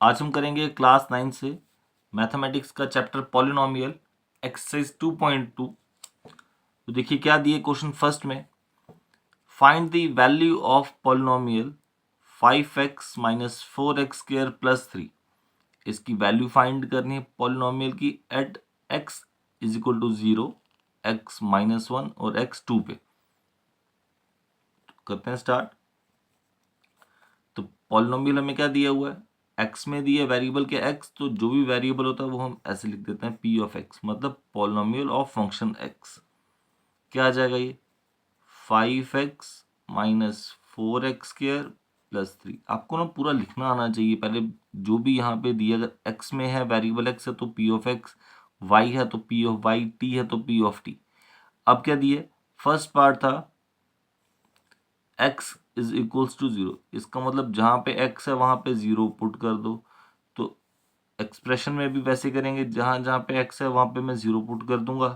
आज हम करेंगे क्लास 9 से मैथमेटिक्स का चैप्टर पॉलिनोमियल एक्सरसाइज 2.2। तो देखिए क्या दिए क्वेश्चन फर्स्ट में, find the value of polynomial 5x minus 4x² plus 3। इसकी वैल्यू फाइंड करनी है पॉलिनोमियल की at x is equal to 0, x minus 1 और x 2 पे। तो करते हैं स्टार्ट। तो पॉलिनोमियल हमें क्या दिया हुआ है, x में दिया वेरिएबल के x, तो जो भी वेरिएबल होता है वो हम ऐसे लिख देते हैं p ऑफ x, मतलब पॉलिनोमियल ऑफ फंक्शन x। क्या आ जाएगा ये 5x माइनस 4x² प्लस 3। आपको ना पूरा लिखना आना चाहिए पहले, जो भी यहाँ पे दिया, अगर x में है वेरिएबल x है तो p ऑफ x, y है तो p ऑफ y, t है तो p ऑफ t। अब क्या दिए, फर्स्ट पार्ट था x इज इक्वल्स टू 0, इसका मतलब जहाँ पे x है वहाँ पे 0 पुट कर दो। तो एक्सप्रेशन में भी वैसे करेंगे, जहाँ जहाँ पे x है वहाँ पे मैं 0 पुट कर दूंगा।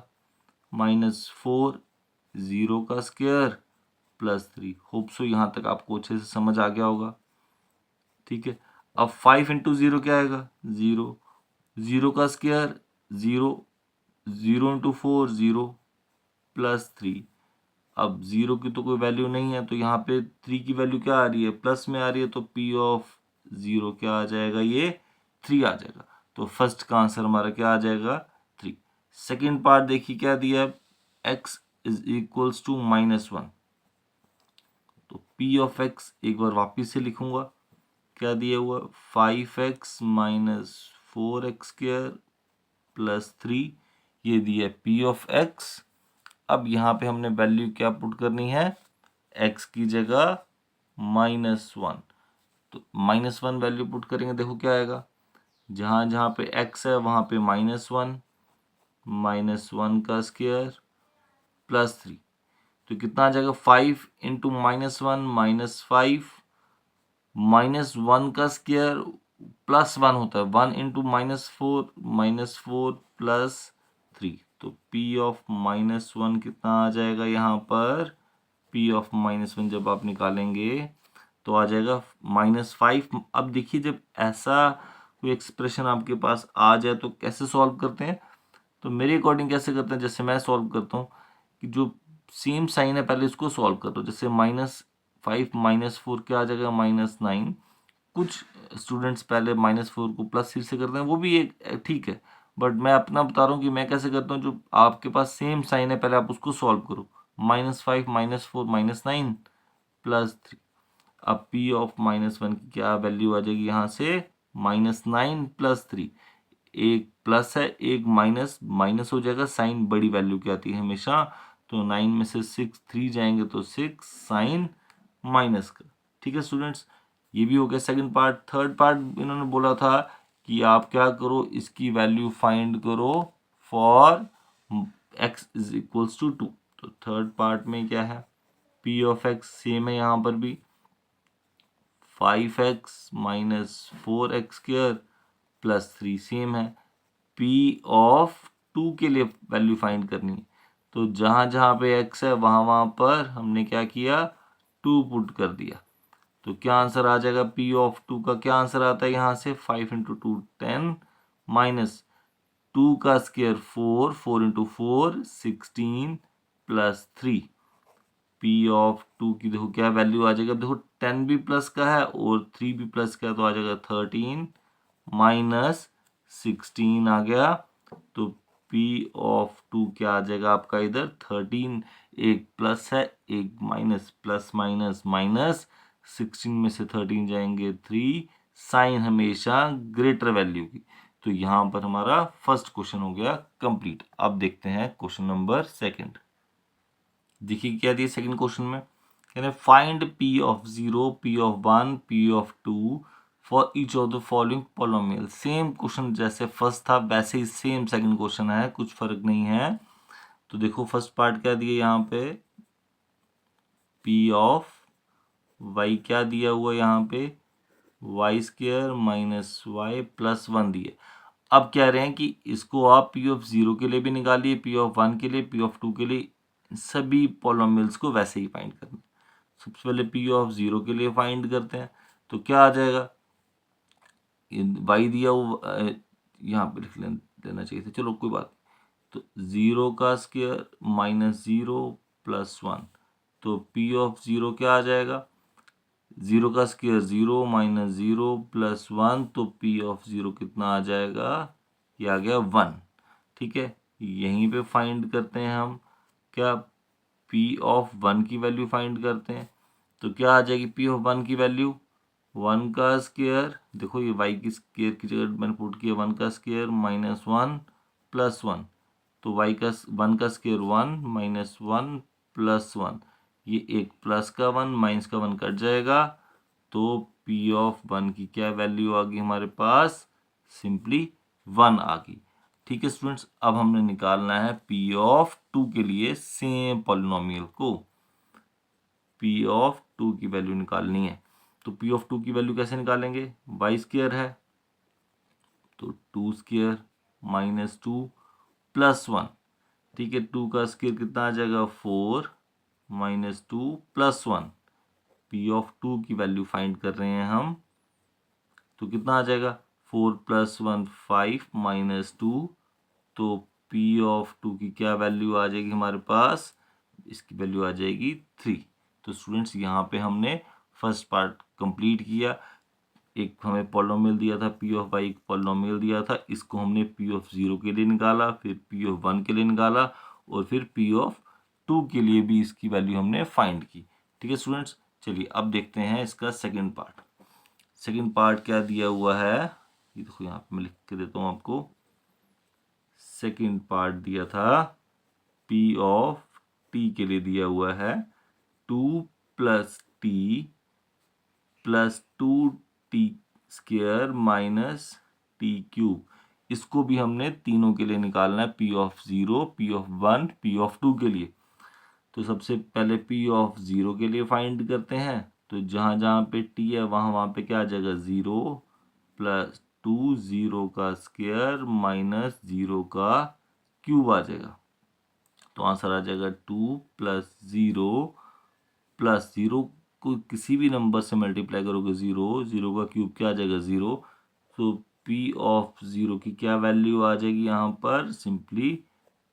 -4 0 का स्क्वायर प्लस 3। होप सो यहाँ तक आपको अच्छे से समझ आ गया होगा। ठीक है, अब 5 इंटू 0 क्या आएगा 0, 0 का स्क्वायर 0, 0 इंटू 4 0 प्लस 3। अब 0 की तो कोई वैल्यू नहीं है, तो यहाँ पे 3 की वैल्यू क्या आ रही है, प्लस में आ रही है, तो p ऑफ 0 क्या आ जाएगा, ये 3 आ जाएगा। तो फर्स्ट का आंसर हमारा क्या आ जाएगा 3। सेकेंड पार्ट देखिए क्या दिया है, x इज इक्वल्स टू -1। तो p ऑफ x एक बार वापिस से लिखूंगा, क्या दिया हुआ 5x माइनस 4x² प्लस 3, ये दिया p ऑफ x। अब यहाँ पे हमने वैल्यू क्या पुट करनी है, x की जगह -1। तो -1 वैल्यू पुट करेंगे, देखो क्या आएगा, जहाँ जहाँ पे x है वहाँ पे -1, -1 का स्क्वायर प्लस 3। तो कितना आ जाएगा 5 इंटू -1 -5, -1 का स्क्वायर +1 होता है, 1 इंटू -4 प्लस 3। तो p ऑफ -1 कितना आ जाएगा यहाँ पर, p ऑफ -1 जब आप निकालेंगे तो आ जाएगा -5। अब देखिए जब ऐसा कोई एक्सप्रेशन आपके पास आ जाए तो कैसे सॉल्व करते हैं, तो मेरे अकॉर्डिंग कैसे करते हैं, जैसे मैं सॉल्व करता हूँ कि जो सेम साइन है पहले इसको सॉल्व कर दो। जैसे -5 -4 क्या आ जाएगा -9। कुछ स्टूडेंट्स पहले -4 को +3 से करते हैं, वो भी एक ठीक है, बट मैं अपना बता रहा हूँ कि मैं कैसे करता हूँ। जो आपके पास सेम साइन है पहले आप उसको सॉल्व करो, -5 -4 -9 प्लस 3। अब p ऑफ -1 की क्या वैल्यू आ जाएगी यहाँ से, -9 प्लस 3। एक प्लस है एक माइनस, माइनस हो जाएगा, साइन बड़ी वैल्यू की आती है हमेशा। तो 9 में से 6 3 जाएंगे तो 6 साइन माइनस का। ठीक है स्टूडेंट्स, ये भी हो गया सेकंड पार्ट। थर्ड पार्ट इन्होंने बोला था कि आप क्या करो, इसकी वैल्यू फाइंड करो for x is equals to 2। तो थर्ड पार्ट में क्या है, p ऑफ x सेम है यहाँ पर भी, 5x minus 4x² plus 3 same है। p ऑफ 2 के लिए वैल्यू फाइंड करनी है, तो जहाँ जहाँ पे x है वहाँ वहाँ पर हमने क्या किया 2 पुट कर दिया। तो क्या आंसर आ जाएगा, p ऑफ 2 का क्या आंसर आता है यहाँ से, 5 इंटू 2 10 माइनस 2 का square 4, 4 into 4 16 plus 3। p of 2 की देखो क्या वैल्यू आ जाएगा, देखो 10 भी प्लस का है और 3 भी प्लस का है, तो आ जाएगा 13 माइनस 16 आ गया। तो p ऑफ 2 क्या आ जाएगा आपका इधर 13, एक प्लस है एक माइनस, प्लस माइनस माइनस, 16 में से 13 जाएंगे 3, साइन हमेशा ग्रेटर वैल्यू की। तो यहाँ पर हमारा फर्स्ट क्वेश्चन हो गया कंप्लीट। अब देखते हैं क्वेश्चन नंबर सेकंड। देखिए क्या दिया सेकंड क्वेश्चन में, कह रहे find p of 0, p of 1, p of 2 for each of the following पोलोमियल। Same question जैसे फर्स्ट था वैसे ही सेम सेकंड क्वेश्चन है, कुछ फर्क नहीं है। तो देखो फर्स्ट पार्ट क्या दिया यहाँ पे, p ऑफ y क्या दिया हुआ यहाँ पे, y² माइनस y प्लस 1 दिए। अब कह रहे हैं कि इसको आप p ऑफ 0 के लिए भी निकालिए, p ऑफ 1 के लिए, p ऑफ 2 के लिए, सभी पोलोमियल्स को वैसे ही फाइंड करना। सबसे पहले p ऑफ 0 के लिए फाइंड करते हैं, तो क्या आ जाएगा वाई दिया वो यहाँ पे लिख लेना चाहिए था, चलो कोई बात नहीं। तो 0 का स्क्वायर माइनस 0 प्लस 1, तो पी ऑफ 0 क्या आ जाएगा, 0 का स्क्वायर 0 माइनस 0 प्लस 1, तो पी ऑफ 0 कितना आ जाएगा, ये आ गया 1। ठीक है, यहीं पे फाइंड करते हैं हम क्या, पी ऑफ 1 की वैल्यू फाइंड करते हैं। तो क्या आ जाएगी पी ऑफ 1 की वैल्यू, 1 का स्क्वायर, देखो ये y की स्क्वायर की जगह मैंने पुट किया 1 का स्क्वायर माइनस 1 प्लस 1, तो y का 1 का स्क्वायर 1 माइनस 1 प्लस 1, ये एक प्लस का 1 माइनस का 1 कट जाएगा, तो p ऑफ 1 की क्या वैल्यू आ गई हमारे पास, सिंपली 1 आ गई। ठीक है स्टूडेंट्स, अब हमने निकालना है p ऑफ 2 के लिए सेम पॉलिनोमियल को, p ऑफ 2 की वैल्यू निकालनी है। तो p ऑफ 2 की वैल्यू कैसे निकालेंगे, y स्क्वायर है तो 2 स्क्वायर माइनस 2 प्लस 1, ठीक है, 2 का स्क्वायर कितना आ जाएगा 4 माइनस 2 प्लस 1, p ऑफ 2 की वैल्यू फाइंड कर रहे हैं हम, तो कितना आ जाएगा 4 प्लस 1 5 माइनस 2, तो p ऑफ 2 की क्या वैल्यू आ जाएगी हमारे पास, इसकी वैल्यू आ जाएगी 3। तो स्टूडेंट्स यहाँ पे हमने फर्स्ट पार्ट कंप्लीट किया, एक हमें पॉलिनोमियल दिया था p ऑफ y, एक पॉलिनोमियल दिया था, इसको हमने p ऑफ 0 के लिए निकाला, फिर p ऑफ 1 के लिए निकाला, और फिर p ऑफ 2 के लिए भी इसकी वैल्यू हमने फाइंड की। ठीक है स्टूडेंट्स, चलिए अब देखते हैं इसका सेकंड पार्ट। सेकंड पार्ट क्या दिया हुआ है, ये देखो यहाँ पे मैं लिख के देता हूँ आपको। सेकंड पार्ट दिया था p ऑफ t के लिए दिया हुआ है 2 plus t plus 2t square minus T cube, इसको भी हमने तीनों के लिए निकालना है, p of 0, p of 1, p of 2 के लिए। तो सबसे पहले p ऑफ 0 के लिए फाइंड करते हैं, तो जहाँ जहाँ पे t है वहाँ वहाँ पे क्या आ जाएगा 0 प्लस 2, 0 का स्क्वायर माइनस 0 का क्यूब आ जाएगा, तो आंसर आ जाएगा 2 प्लस 0 प्लस 0 को किसी भी नंबर से मल्टीप्लाई करोगे 0, 0 का क्यूब क्या आ जाएगा 0, तो p ऑफ 0 की क्या वैल्यू आ जाएगी यहाँ पर, सिंपली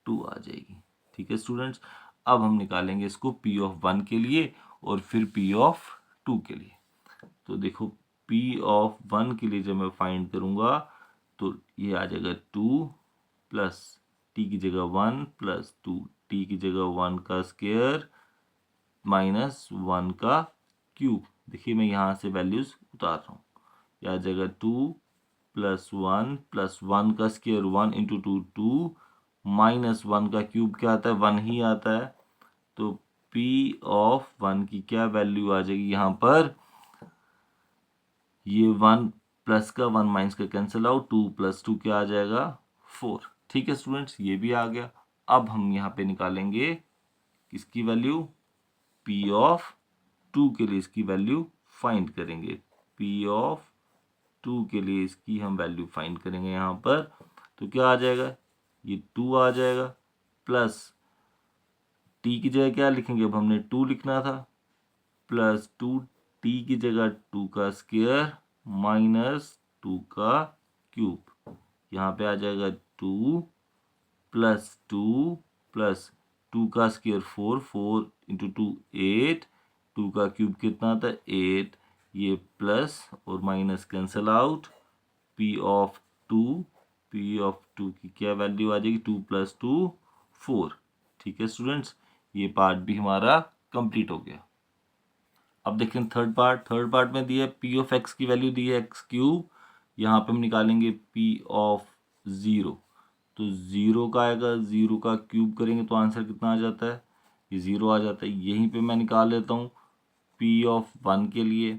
2 आ जाएगी। ठीक है स्टूडेंट्स, अब हम निकालेंगे इसको p ऑफ 1 के लिए और फिर p ऑफ 2 के लिए। तो देखो p ऑफ 1 के लिए जब मैं फाइंड करूँगा तो ये आ जाएगा 2 प्लस t की जगह 1 प्लस 2, t की जगह 1 का स्क्वायर माइनस 1 का क्यूब। देखिए मैं यहाँ से वैल्यूज उतार रहा हूँ, यह आ जाएगा 2 प्लस 1 का स्क्वायर 1 इंटू 2 2 माइनस 1 का क्यूब क्या आता है 1 ही आता है, तो p ऑफ 1 की क्या वैल्यू आ जाएगी यहाँ पर, ये 1 प्लस का 1 माइनस का कैंसिल आउट, 2 प्लस 2 क्या आ जाएगा 4। ठीक है स्टूडेंट्स, ये भी आ गया। अब हम यहाँ पे निकालेंगे किसकी वैल्यू, p ऑफ 2 के लिए इसकी वैल्यू फाइंड करेंगे, p ऑफ 2 के लिए इसकी हम वैल्यू फाइंड करेंगे यहाँ पर, तो क्या आ जाएगा, ये 2 आ जाएगा, प्लस t की जगह क्या लिखेंगे, अब हमने 2 लिखना था, प्लस 2 t की जगह 2 का स्क्वायर माइनस 2 का क्यूब, यहाँ पे आ जाएगा 2 प्लस 2 प्लस 2 का स्क्वायर 4, 4 इंटू 2 8, 2 का क्यूब कितना था 8, ये प्लस और minus cancel out, p of 2 की क्या वैल्यू आ जाएगी 2 प्लस 2 4। ठीक है स्टूडेंट्स, ये पार्ट भी हमारा कंप्लीट हो गया। अब देखें थर्ड पार्ट में दिया है p ऑफ x की वैल्यू दी है एक्स क्यूब, यहाँ पे हम निकालेंगे p ऑफ 0, तो 0 का आएगा, 0 का क्यूब करेंगे तो आंसर कितना आ जाता है, ये 0 आ जाता है। यहीं पे मैं निकाल लेता हूँ p ऑफ 1 के लिए,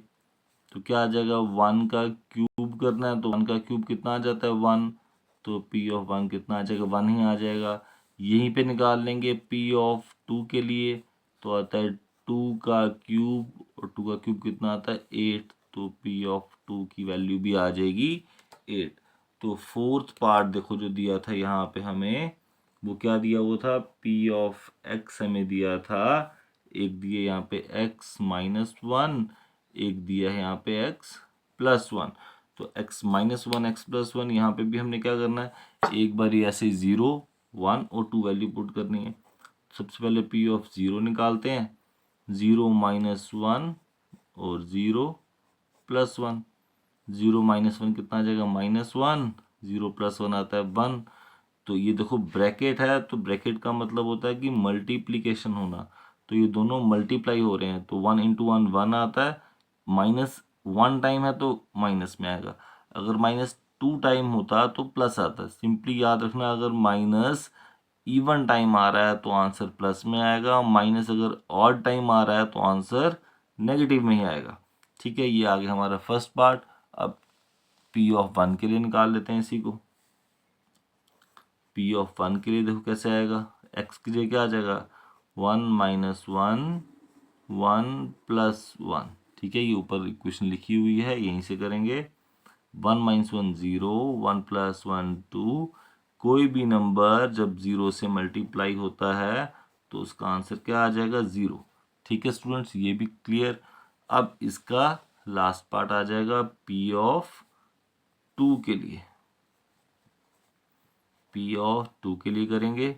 तो क्या आ जाएगा 1 का क्यूब करना है, तो 1 का क्यूब कितना आ जाता है 1, तो p ऑफ 1 कितना आ जाएगा 1 ही आ जाएगा। यहीं पे निकाल लेंगे p ऑफ 2 के लिए, तो आता है 2 का क्यूब, और 2 का क्यूब कितना आता है 8, तो p ऑफ 2 की वैल्यू भी आ जाएगी 8। तो फोर्थ पार्ट देखो जो दिया था यहाँ पे हमें, वो क्या दिया हुआ था, p ऑफ x हमें दिया था, एक दिए यहाँ पे x माइनस 1, एक दिया है यहाँ पे x प्लस 1। तो x minus one x plus one, यहाँ पे भी हमने क्या करना है, एक बार ऐसे 0 1 और 2 वैल्यू पुट करनी है। सबसे पहले p ऑफ 0 निकालते हैं, 0 माइनस वन और 0 प्लस वन। 0 माइनस वन कितना आ जाएगा, -1, 0 प्लस वन आता है 1। तो ये देखो ब्रैकेट है, तो ब्रैकेट का मतलब होता है कि मल्टीप्लीकेशन होना, तो ये दोनों मल्टीप्लाई हो रहे हैं, तो 1 इंटू वन 1 आता है, -1 टाइम है तो माइनस में आएगा, अगर -2 टाइम होता तो प्लस आता। सिंपली याद रखना, अगर माइनस इवन टाइम आ रहा है तो आंसर प्लस में आएगा, माइनस अगर ऑड टाइम आ रहा है तो आंसर नेगेटिव में ही आएगा। ठीक है, ये आ गया हमारा फर्स्ट पार्ट। अब p ऑफ 1 के लिए निकाल लेते हैं इसी को। p ऑफ 1 के लिए देखो कैसे आएगा, x की जगह क्या आ जाएगा, 1 माइनस वन 1 प्लस वन। ठीक है, ये ऊपर इक्वेशन लिखी हुई है, यहीं से करेंगे। 1 माइनस वन 0, 1 प्लस वन 2। कोई भी नंबर जब 0 से मल्टीप्लाई होता है तो उसका आंसर क्या आ जाएगा, 0। ठीक है स्टूडेंट्स, ये भी क्लियर। अब इसका लास्ट पार्ट आ जाएगा p ऑफ 2 के लिए। p ऑफ 2 के लिए करेंगे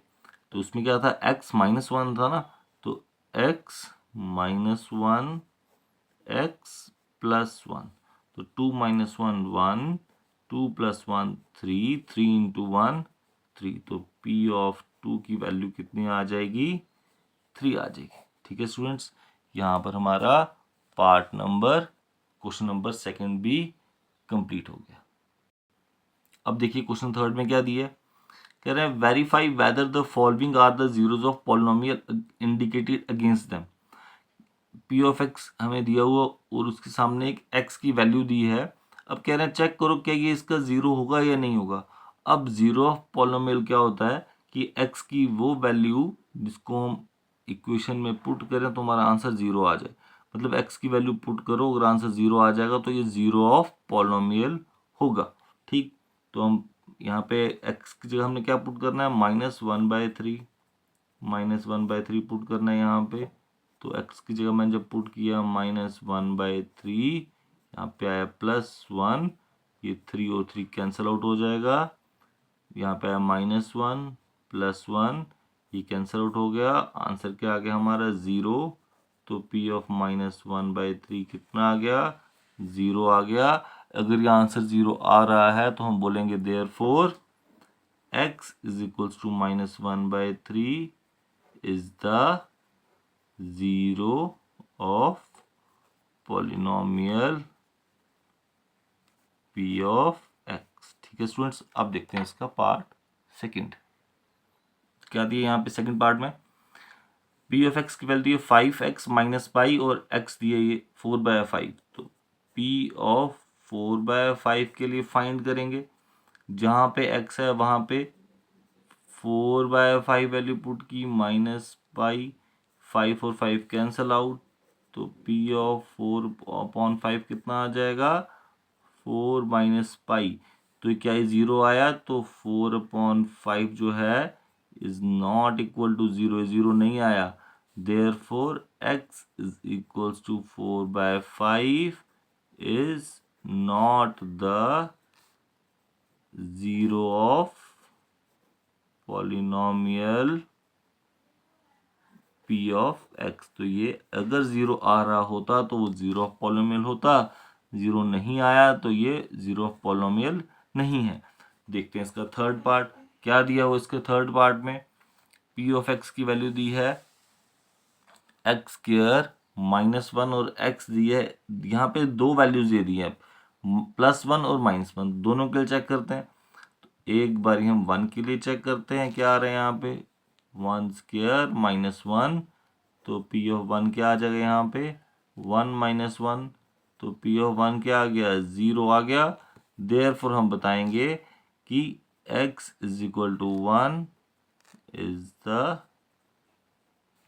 तो उसमें क्या था, x माइनस वन था ना, तो x minus one x plus one, तो 2 minus one 1, 2 plus one 3, 3 into one 3, तो p ऑफ 2 की वैल्यू कितनी आ जाएगी, 3 आ जाएगी। ठीक है स्टूडेंट्स, यहाँ पर हमारा part number question number second भी कंप्लीट हो गया। अब देखिए क्वेश्चन थर्ड में क्या दिया है, कह रहे हैं verify whether the following are the zeros of polynomial indicated against them. p of x हमें दिया हुआ और उसके सामने एक x की वैल्यू दी है। अब कह रहे हैं चेक करो क्या ये इसका जीरो होगा या नहीं होगा। अब जीरो ऑफ पॉलिनोमियल क्या होता है कि x की वो वैल्यू जिसको हम इक्वेशन में पुट करें तो हमारा आंसर जीरो आ जाए, मतलब x की वैल्यू पुट करो, अगर आंसर जीरो आ जाएगा तो ये जीरो ऑफ पॉलिनोमियल होगा। ठीक, तो हम यहाँ पे x की जगह हमने क्या पुट करना है, -1/3, -1/3 पुट करना है यहाँ पे। तो x की जगह मैंने जब पुट किया -1/3, यहाँ पे आया +1, ये 3 और 3 कैंसिल आउट हो जाएगा, यहाँ पे आया -1 +1, ये कैंसिल आउट हो गया, आंसर क्या आ गया हमारा 0। तो p ऑफ -1/3 कितना आ गया, 0 आ गया। अगर ये आंसर 0 आ रहा है तो हम बोलेंगे therefore x is equals to -1/3 is the zero of polynomial p of x। ठीक है स्टूडेंट्स, अब देखते हैं इसका पार्ट सेकंड क्या दिए यहाँ पे। सेकंड पार्ट में p ऑफ x की वैल्यू है 5x माइनस पाई और x दिए ये 4/5। तो p ऑफ 4/5 के लिए फाइंड करेंगे, जहाँ पे x है वहाँ पे 4/5 वैल्यू पुट की, -पाई, 5 और 5 कैंसल आउट, तो p ऑफ 4/5 कितना आ जाएगा, 4 माइनस पाई। तो क्या ये 0 आया, तो 4/5 जो है इज नॉट इक्वल टू 0, 0 नहीं आया। Therefore x is equals to 4/5 is not the zero of polynomial p of x। तो ये अगर 0 आ रहा होता तो वो जीरो ऑफ पॉलिनोमियल होता, 0 नहीं आया तो ये जीरो ऑफ पॉलिनोमियल नहीं है। देखते हैं इसका थर्ड पार्ट क्या दिया हुआ। इसके थर्ड पार्ट में p ऑफ x की वैल्यू दी है x² -1 और x दी है, यहाँ पे दो वैल्यूज दे दी है, +1 और -1, दोनों के लिए चेक करते हैं। तो एक बार हम 1 के लिए चेक करते हैं क्या आ रहा है यहाँ पे, 1² -1, तो p ऑफ 1 क्या आ जाएगा यहाँ पे 1 - 1, तो p ऑफ 1 क्या आ गया, 0 आ गया। देयरफॉर हम बताएंगे कि x is equal to 1 is the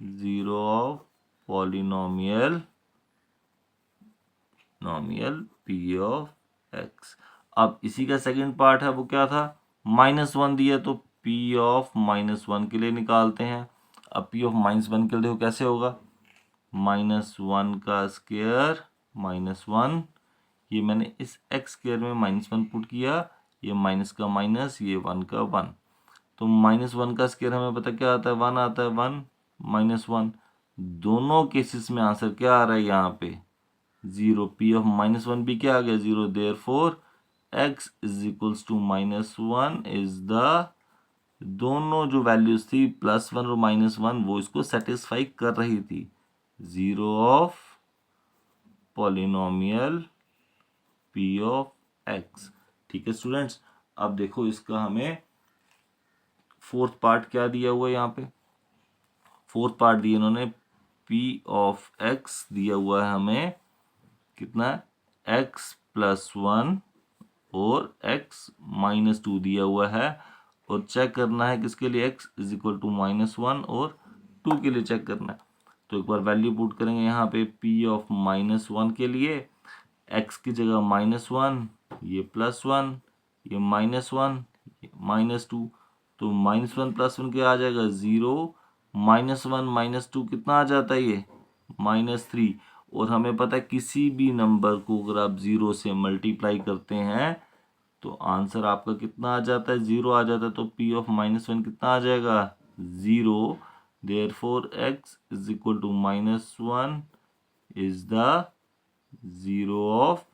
zero of polynomial p of x। अब इसी का सेकंड पार्ट है, वो क्या था, -1 दिया, तो p ऑफ -1 के लिए निकालते हैं। अब p ऑफ -1 के लिए देखो कैसे होगा, -1 का स्क्वायर -1, ये मैंने इस एक्स स्क्वायर में -1 पुट किया, ये माइनस का माइनस, ये 1 का 1, तो -1 का स्क्वायर हमें पता क्या आता है, 1 आता है, 1 -1। दोनों केसेस में आंसर क्या आ रहा है यहाँ पे, 0। पी ऑफ -1 भी क्या आ गया, 0। Therefore x is equals to -1 is the, दोनों जो वैल्यूज थी +1 और -1 वो इसको सेटिस्फाई कर रही थी, 0 of polynomial p of x। ठीक है स्टूडेंट्स, अब देखो इसका हमें फोर्थ पार्ट क्या दिया हुआ है, यहाँ पे फोर्थ पार्ट दिया इन्होंने, p ऑफ x दिया हुआ है हमें कितना, x+1 और x-2 दिया हुआ है, और चेक करना है किसके लिए, x इज इक्वल टू -1 और 2 के लिए चेक करना है। तो एक बार वैल्यू पुट करेंगे यहाँ पे p ऑफ -1 के लिए, x की जगह -1, ये +1, ये -1, ये -2, तो -1 +1 क्या आ जाएगा, 0, -1 -2 कितना आ जाता है, ये -3। और हमें पता है किसी भी नंबर को अगर आप 0 से मल्टीप्लाई करते हैं तो आंसर आपका कितना आ जाता है, 0 आ जाता है। तो p ऑफ -1 कितना आ जाएगा, 0। Therefore x is equal to -1 is the 0 of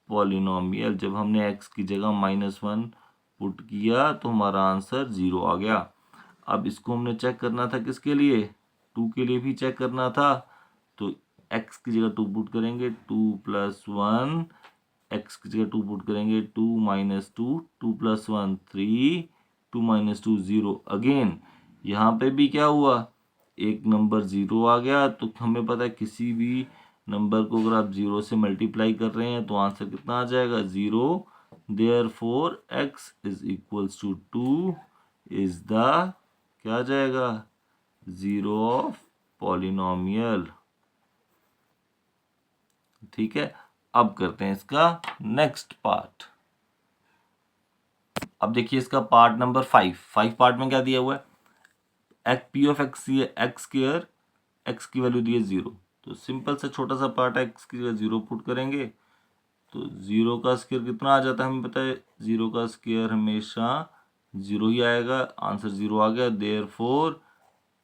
polynomial. जब हमने x की जगह -1 पुट किया तो हमारा आंसर 0 आ गया। अब इसको हमने चेक करना था किसके लिए, 2 के लिए भी चेक करना था, तो x की जगह 2 पुट करेंगे, 2 + 1, x की जगह 2 पुट करेंगे, 2 - 2, 2 + 1 3, 2 - 2 0। अगेन यहाँ पे भी क्या हुआ, एक नंबर 0 आ गया, तो हमें पता है किसी भी नंबर को अगर आप 0 से मल्टीप्लाई कर रहे हैं तो आंसर कितना आ जाएगा, 0। Therefore x is equals to 2 is the, क्या आ जाएगा, 0 ऑफ पॉलिनोमियल। ठीक है, अब करते हैं इसका नेक्स्ट पार्ट। अब देखिए इसका पार्ट नंबर 5 पार्ट में क्या दिया हुआ है, p of x x square, x की वैल्यू दी है 0, तो सिंपल सा छोटा सा पार्ट है, x की जगह 0 पुट करेंगे तो 0 का स्क्वायर कितना आ जाता है, हमें पता है 0 का स्क्वायर हमेशा 0 ही आएगा, आंसर 0 आ गया। Therefore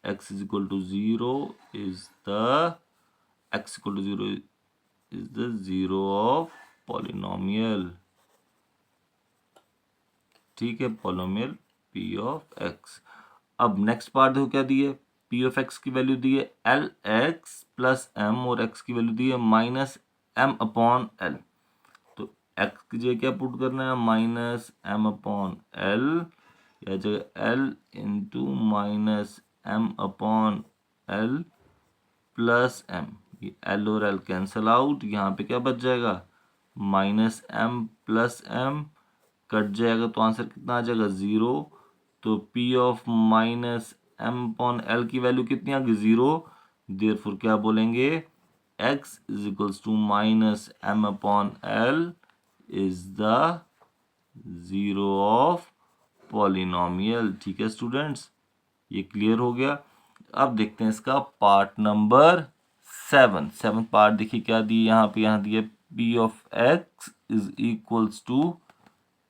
x is equal to 0 is the, x equal to 0 is the 0 of polynomial. ठीक है, पॉलिनोमियल p ऑफ x। अब नेक्स्ट पार्ट देखो क्या दी है, p ऑफ x की वैल्यू दी है lx प्लस m, और x की वैल्यू दी है -m/l। तो x की जगह क्या पुट करना है, -m/l, या जगह l into -m/l plus m, ये l और l कैंसल आउट, यहाँ पे क्या बच जाएगा, -m प्लस m कट जाएगा तो आंसर कितना आ जाएगा, 0। तो p ऑफ -m/l की वैल्यू कितनी आ गई, 0। देयरफॉर क्या बोलेंगे, x is equals to -m/l is the 0 of polynomial. ठीक है स्टूडेंट्स, ये क्लियर हो गया। अब देखते हैं इसका पार्ट नंबर 7 पार्ट। देखिए क्या दी यहाँ पे, यहाँ दिया p of x is equals to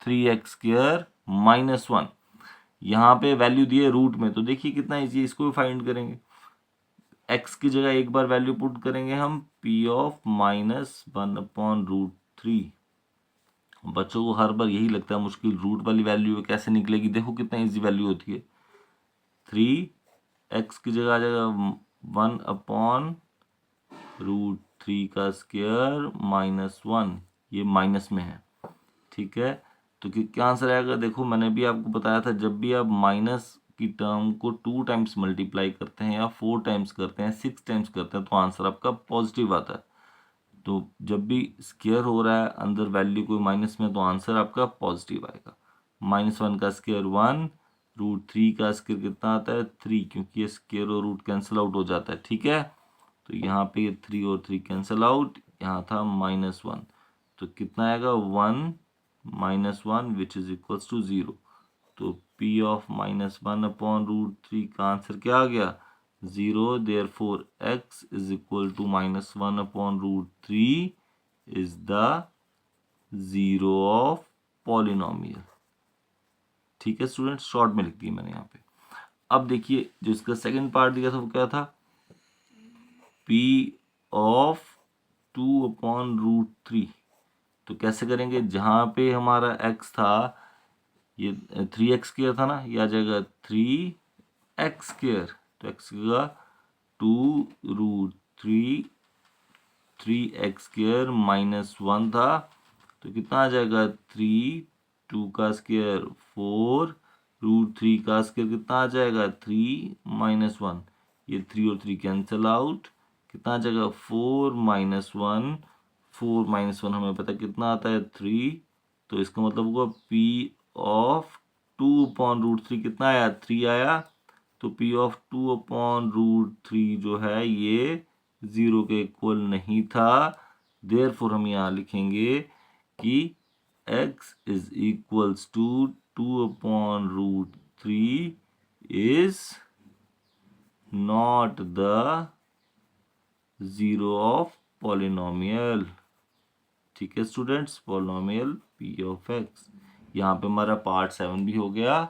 3x² -1। यहाँ पे वैल्यू दी है रूट में, तो देखिए कितना इजी, इसको भी फाइंड करेंगे। x की जगह एक बार वैल्यू पुट करेंगे हम, p ऑफ -1/√3। बच्चों को हर बार यही लगता है मुश्किल, रूट वाली वैल्यू कैसे निकलेगी, देखो कितना इजी वैल्यू होती है। 3x की जगह आ जाएगा 1/√3 का स्क्वायर -1, ये माइनस में है। ठीक है, तो क्या आंसर आएगा, देखो मैंने भी आपको बताया था, जब भी आप माइनस की टर्म को 2 टाइम्स मल्टीप्लाई करते हैं या 4 टाइम्स करते हैं, 6 टाइम्स करते हैं, तो आंसर आपका पॉजिटिव आता है। तो जब भी स्क्वायर हो रहा है अंदर वैल्यू कोई माइनस में, तो आंसर आपका पॉजिटिव आएगा। -1 का स्क्वायर 1, √3 का स्क्वायर कितना आता है, 3, क्योंकि ये स्क्वायर और रूट कैंसिल आउट हो जाता है। ठीक है, तो यहाँ पे ये 3 और 3 कैंसिल आउट, यहाँ था -1, तो कितना आएगा, 1 -1 विच इज इक्वल्स टू 0। तो p ऑफ -1/√3 का आंसर क्या आ गया, 0। Therefore x is equal to -1/√3 is the zero of polynomial. ठीक है स्टूडेंट्स, शॉर्ट में लिख दी मैंने यहाँ पे। अब देखिए जो इसका सेकंड पार्ट दिया था वो क्या था, p ऑफ 2/√3। तो कैसे करेंगे, जहाँ पे हमारा x था ये 3x² था ना, ये आ जाएगा 3x²। तो x का 2√3, 3x² -1 था, तो कितना आ जाएगा 3, 2 का स्क्वायर 4, √3 का स्क्वायर कितना आ जाएगा 3 -1, ये 3 और 3 कैंसिल आउट, कितना आ जाएगा 4 -1, 4 -1 हमें पता है कितना आता है 3, तो इसका मतलब होगा p ऑफ 2/√3 कितना आया 3 आया, तो p ऑफ 2/√3 जो है ये 0 के इक्वल नहीं था। देयरफॉर हम यहाँ लिखेंगे कि x is equals to 2/√3 is not the zero of polynomial. ठीक है students, polynomial p of x। यहाँ पे हमारा पार्ट 7 भी हो गया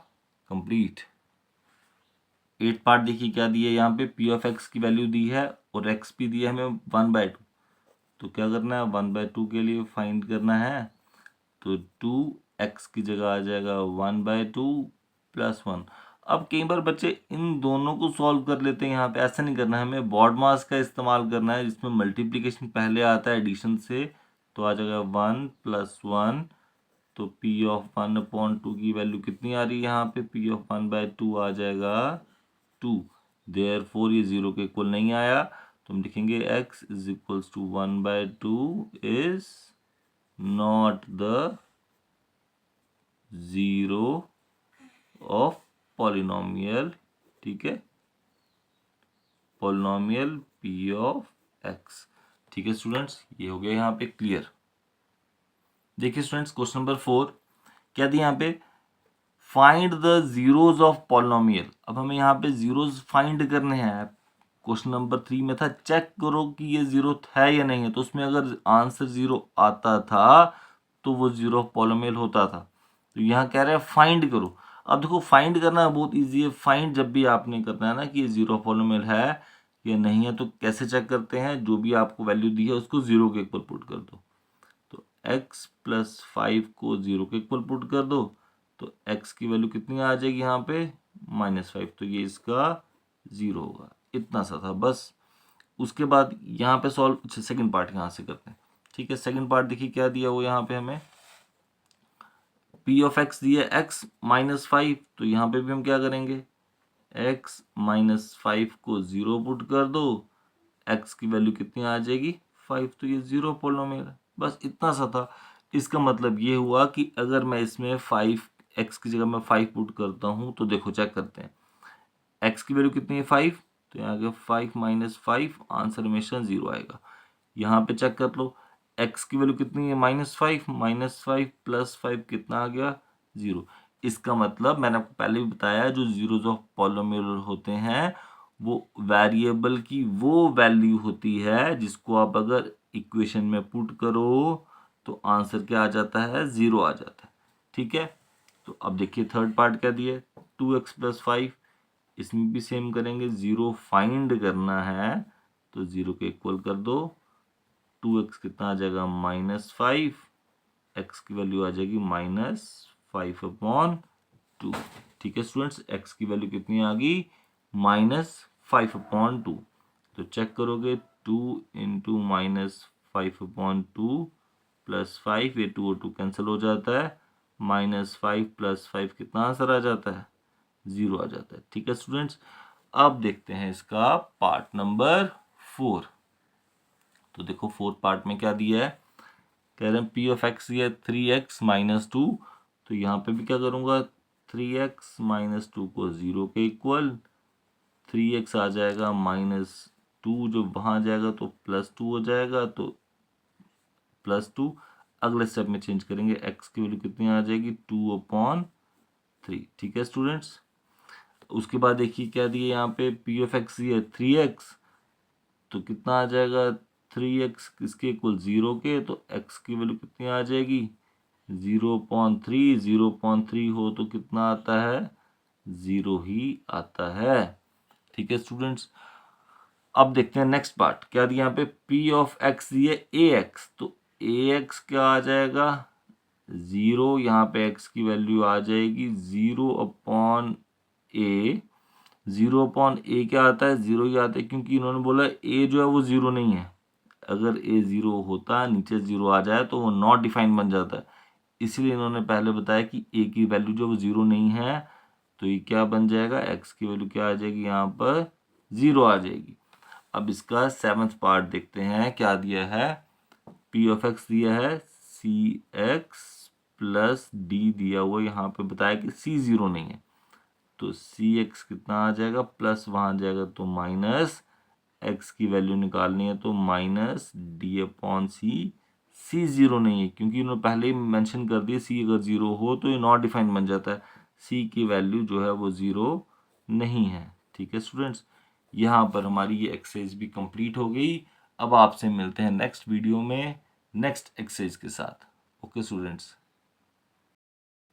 कंप्लीट। 8 पार्ट देखिए क्या दिया है, यहाँ पे p ऑफ x की वैल्यू दी है और x भी दिया है हमें 1/2। तो क्या करना है, 1/2 के लिए फाइंड करना है, तो 2x की जगह आ जाएगा 1/2 + 1। अब कई बार बच्चे इन दोनों को सॉल्व कर लेते हैं, यहाँ पे ऐसा नहीं करना है, हमें BODMAS का इस्तेमाल करना है जिसमें मल्टीप्लिकेशन पहले आता है एडिशन से। तो आ जाएगा 1 + 1, तो p ऑफ 1/2 की वैल्यू कितनी आ रही है, यहाँ पे p ऑफ 1/2 आ जाएगा 2। देयरफॉर ये 0 के इक्वल नहीं आया, तो हम लिखेंगे x is equals to 1/2 is not the zero of polynomial. ठीक है, पॉलिनोमियल p ऑफ x। ठीक है स्टूडेंट्स, ये हो गया यहाँ पे क्लियर। देखिए स्टूडेंट्स क्वेश्चन नंबर 4 क्या दिया यहाँ पे, find the zeros of polynomial. अब हमें यहाँ पे जीरोज फाइंड करने हैं। क्वेश्चन नंबर 3 में था चेक करो कि ये जीरो है या नहीं है, तो उसमें अगर आंसर 0 आता था तो वो जीरो ऑफ पॉलिनोमियल होता था। तो यहाँ कह रहे हैं फाइंड करो। अब देखो फाइंड करना बहुत इजी है। फाइंड जब भी आपने करना है ना कि ये जीरो ऑफ पॉलिनोमियल है या नहीं है, तो कैसे चेक करते हैं, जो भी आपको वैल्यू दी है उसको 0 के इक्वल पुट कर दो। तो x + 5 को 0 के इक्वल पुट कर दो, तो x की वैल्यू कितनी आ जाएगी यहाँ पे -5, तो ये इसका 0 होगा। इतना सा था बस। उसके बाद यहाँ पे सॉल्व, सेकंड पार्ट यहाँ से करते हैं। ठीक है, सेकंड पार्ट देखिए क्या दिया वो यहाँ पे हमें p ऑफ x दिया x -5, तो यहाँ पे भी हम क्या करेंगे, x -5 को 0 पुट कर दो, x की वैल्यू कितनी आ जाएगी 5, तो ये 0 पॉलिनोमियल है। बस इतना सा था। इसका मतलब ये हुआ कि अगर मैं इसमें 5 x की जगह मैं 5 पुट करता हूँ, तो देखो चेक करते हैं x की वैल्यू कितनी है 5, तो यहाँ आगे 5 - 5 आंसर हमेशा 0 आएगा। यहाँ पे चेक कर लो x की वैल्यू कितनी है -5, -5 + 5 कितना आ गया 0। इसका मतलब मैंने आपको पहले भी बताया, जो जीरोज ऑफ पॉलिनोमियल होते हैं वो वेरिएबल की वो वैल्यू होती है जिसको आप अगर इक्वेशन में पुट करो तो आंसर क्या आ जाता है 0 आ जाता है। ठीक है, तो अब देखिए थर्ड पार्ट क्या दिया, 2x + 5। इसमें भी सेम करेंगे, 0 फाइंड करना है तो 0 के इक्वल कर दो। 2x कितना आ जाएगा -5, x की वैल्यू आ जाएगी -5/2। ठीक है स्टूडेंट्स, x की वैल्यू कितनी आ गई -5/2। तो चेक करोगे 2 × -5/2 + 5, ये 2 और 2 कैंसिल हो जाता है, -5 + 5 कितना आंसर आ जाता है 0 आ जाता है। ठीक है स्टूडेंट्स, अब देखते हैं इसका पार्ट नंबर 4। तो देखो फोर्थ पार्ट में क्या दिया है, कह रहे हैं p ऑफ x दिया 3x -2। तो यहाँ पे भी क्या करूँगा, 3x -2 को 0 के इक्वल, 3x आ जाएगा -2, जो वहाँ जाएगा तो +2 हो जाएगा, तो +2। अगले स्टेप में चेंज करेंगे, x की वैल्यू कितनी आ जाएगी 2/3। ठीक है स्टूडेंट्स, उसके बाद देखिए क्या दिए यहाँ पे p ऑफ x दिया 3x, तो कितना आ जाएगा 3x किसके इक्वल 0 के, तो x की वैल्यू कितनी आ जाएगी 0.3, 0.3 हो तो कितना आता है 0 ही आता है। ठीक है स्टूडेंट्स, अब देखते हैं नेक्स्ट पार्ट क्या दिया यहाँ पे, p ऑफ x दिए ax, तो ax क्या आ जाएगा 0, यहाँ पे x की वैल्यू आ जाएगी 0/a, 0/a क्या आता है 0 ही आता है, क्योंकि इन्होंने बोला a जो है वो 0 नहीं है। अगर a 0 होता, नीचे 0 आ जाए तो वो नॉट डिफाइंड बन जाता है, इसलिए इन्होंने पहले बताया कि a की वैल्यू जो वो 0 नहीं है, तो ये क्या बन जाएगा x की वैल्यू क्या आ जाएगी यहाँ पर 0 आ जाएगी। अब इसका 7th पार्ट देखते हैं क्या दिया है, p ऑफ x दिया है cx प्लस d दिया हुआ, यहाँ पे बताया कि c 0 नहीं है, तो cx कितना आ जाएगा प्लस वहाँ जाएगा तो माइनस, x की वैल्यू निकालनी है तो माइनस d/c, c 0 नहीं है क्योंकि इन्होंने पहले ही मेंशन कर दिया c अगर 0 हो तो ये नॉट डिफाइंड बन जाता है, c की वैल्यू जो है वो 0 नहीं है। ठीक है स्टूडेंट्स, यहाँ पर हमारी ये एक्सरसाइज भी कंप्लीट हो गई। अब आपसे मिलते हैं नेक्स्ट वीडियो में नेक्स्ट एक्सरसाइज के साथ। Okay students.